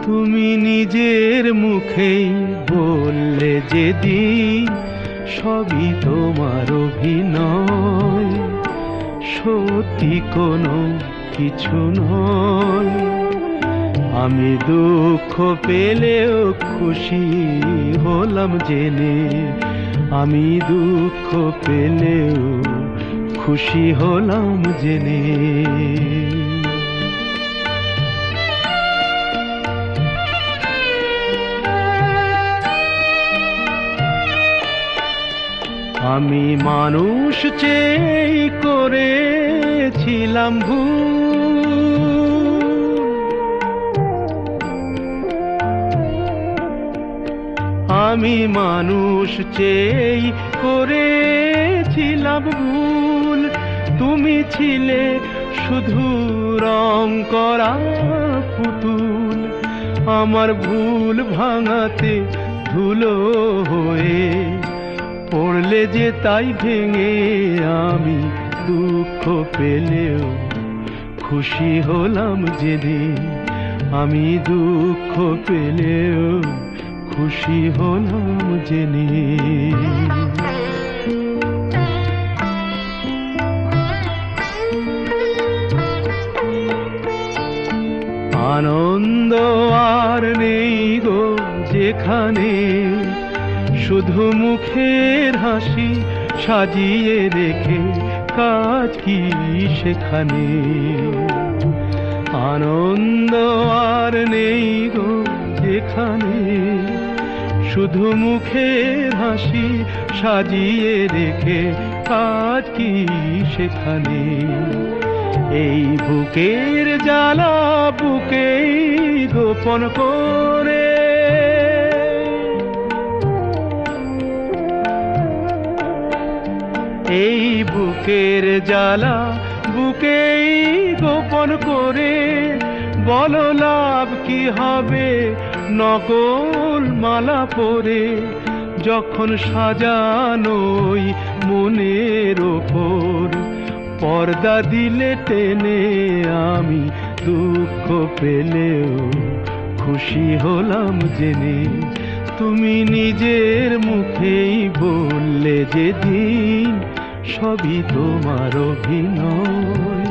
তুমি নিজের মুখেই বললে যেদিন সবই তোমার অভিনয়, সত্যি কোনো কিছু নয়। আমি দুঃখ পেলেও খুশি হলাম জেনে, আমি দুঃখ পেলেও খুশি হলাম জেনে। আমি মানুষ চেয়ে করেছিলাম ভুল, আমি মানুষ চেয়ে করেছিলাম ভুল। তুমি ছিলে শুধু রং করা পুতুল, আমার ভুল ভাঙাতে ধুলো হয়ে পড়লে যে তাই ভেঙে। আমি দুঃখ পেলেও খুশি হলাম জেনে, আমি দুঃখ পেলেও খুশি হলাম জেনে। আনন্দ আর নেই গো যেখানে, শুধু মুখের হাসি সাজিয়ে রেখে কাজ কি সেখানে। আনন্দ আর নেই গো যেখানে, শুধু মুখের হাসি সাজিয়ে রেখে কাজ কি সেখানে। এই বুকের জ্বালা বুকেই গোপন করে, এই বুকের জ্বালা বুকেই গোপন করে। বলো লাভ কি হবে নকল মালা পরে, যখন সাজানোই মনের ওপর পর্দা দিলে টেনে। আমি দুঃখ পেলেও খুশি হলাম জেনে, তুমি নিজের মুখেই বললে যেদিন সবই তোমার অভিনয়,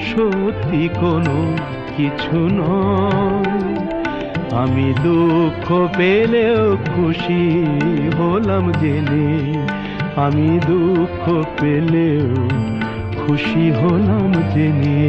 সত্যি কোনো কিছু নয়। আমি দুঃখ পেলেও খুশি হলাম জেনে, আমি দুঃখ পেলেও খুশি হলাম জেনে।